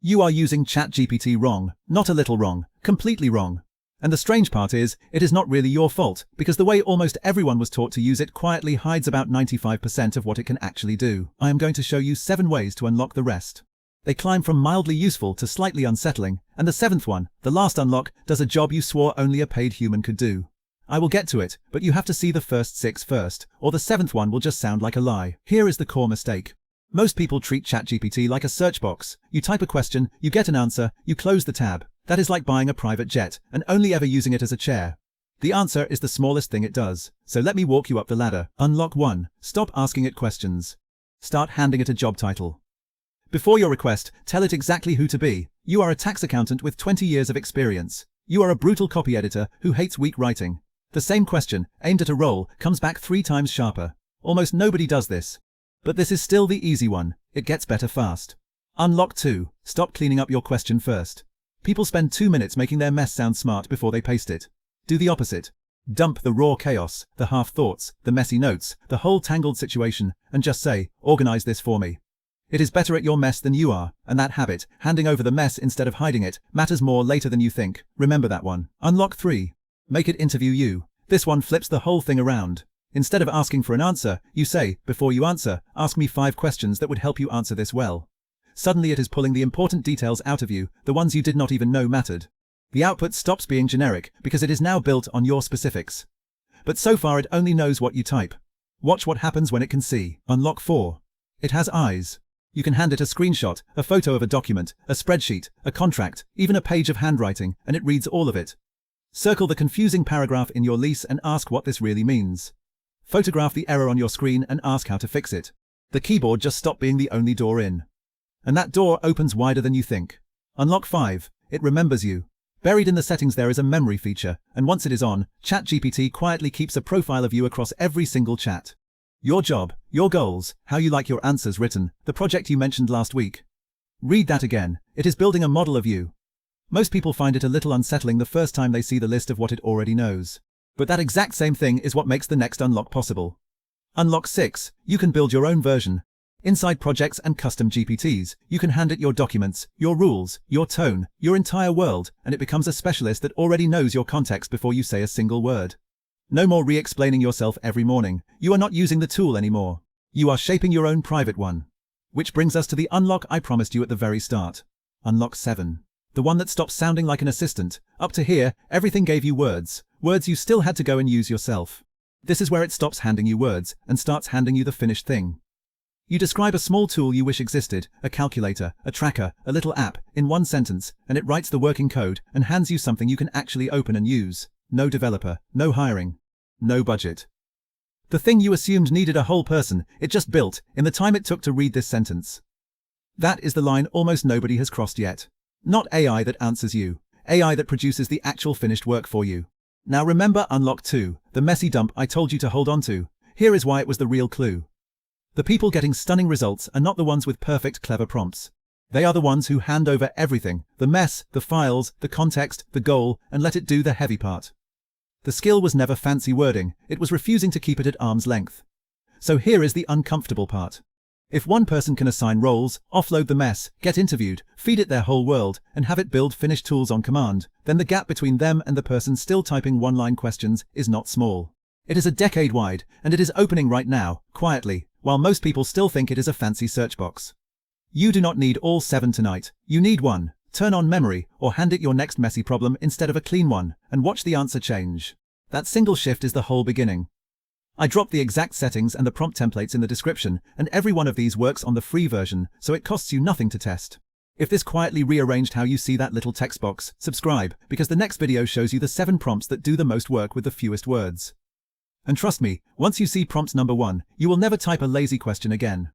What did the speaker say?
You are using ChatGPT wrong, not a little wrong, completely wrong. And the strange part is, it is not really your fault, because the way almost everyone was taught to use it quietly hides about 95% of what it can actually do. I am going to show you 7 ways to unlock the rest. They climb from mildly useful to slightly unsettling, and the 7th one, the last unlock, does a job you swore only a paid human could do. I will get to it, but you have to see the first 6 first, or the 7th one will just sound like a lie. Here is the core mistake. Most people treat ChatGPT like a search box. You type a question, you get an answer, you close the tab. That is like buying a private jet, and only ever using it as a chair. The answer is the smallest thing it does. So let me walk you up the ladder. Unlock 1. Stop asking it questions. Start handing it a job title. Before your request, tell it exactly who to be. You are a tax accountant with 20 years of experience. You are a brutal copy editor who hates weak writing. The same question, aimed at a role, comes back 3 times sharper. Almost nobody does this. But this is still the easy one. It gets better fast. Unlock 2. Stop cleaning up your question first. People spend 2 minutes making their mess sound smart before they paste it. Do the opposite. Dump the raw chaos, the half-thoughts, the messy notes, the whole tangled situation, and just say, organize this for me. It is better at your mess than you are, and that habit, handing over the mess instead of hiding it, matters more later than you think. Remember that one. Unlock 3. Make it interview you. This one flips the whole thing around. Instead of asking for an answer, you say, before you answer, ask me 5 questions that would help you answer this well. Suddenly it is pulling the important details out of you, the ones you did not even know mattered. The output stops being generic, because it is now built on your specifics. But so far it only knows what you type. Watch what happens when it can see. Unlock 4. It has eyes. You can hand it a screenshot, a photo of a document, a spreadsheet, a contract, even a page of handwriting, and it reads all of it. Circle the confusing paragraph in your lease and ask what this really means. Photograph the error on your screen and ask how to fix it. The keyboard just stopped being the only door in. And that door opens wider than you think. Unlock 5. It remembers you. Buried in the settings there is a memory feature, and once it is on, ChatGPT quietly keeps a profile of you across every single chat. Your job, your goals, how you like your answers written, the project you mentioned last week. Read that again. It is building a model of you. Most people find it a little unsettling the first time they see the list of what it already knows. But that exact same thing is what makes the next unlock possible. Unlock 6. You can build your own version. Inside projects and custom GPTs, you can hand it your documents, your rules, your tone, your entire world, and it becomes a specialist that already knows your context before you say a single word. No more re-explaining yourself every morning. You are not using the tool anymore. You are shaping your own private one. Which brings us to the unlock I promised you at the very start. Unlock 7. The one that stops sounding like an assistant. Up to here, everything gave you words. Words you still had to go and use yourself. This is where it stops handing you words and starts handing you the finished thing. You describe a small tool you wish existed, a calculator, a tracker, a little app, in one sentence, and it writes the working code and hands you something you can actually open and use. No developer, no hiring, no budget. The thing you assumed needed a whole person, it just built, in the time it took to read this sentence. That is the line almost nobody has crossed yet. Not AI that answers you, AI that produces the actual finished work for you. Now remember Unlock 2, the messy dump I told you to hold on to. Here is why it was the real clue. The people getting stunning results are not the ones with perfect, clever prompts. They are the ones who hand over everything, the mess, the files, the context, the goal, and let it do the heavy part. The skill was never fancy wording, it was refusing to keep it at arm's length. So here is the uncomfortable part. If one person can assign roles, offload the mess, get interviewed, feed it their whole world, and have it build finished tools on command, then the gap between them and the person still typing one-line questions is not small. It is a decade wide, and it is opening right now, quietly, while most people still think it is a fancy search box. You do not need all 7 tonight. You need one. Turn on memory, or hand it your next messy problem instead of a clean one, and watch the answer change. That single shift is the whole beginning. I dropped the exact settings and the prompt templates in the description, and every one of these works on the free version, so it costs you nothing to test. If this quietly rearranged how you see that little text box, subscribe, because the next video shows you the 7 prompts that do the most work with the fewest words. And trust me, once you see prompt number 1, you will never type a lazy question again.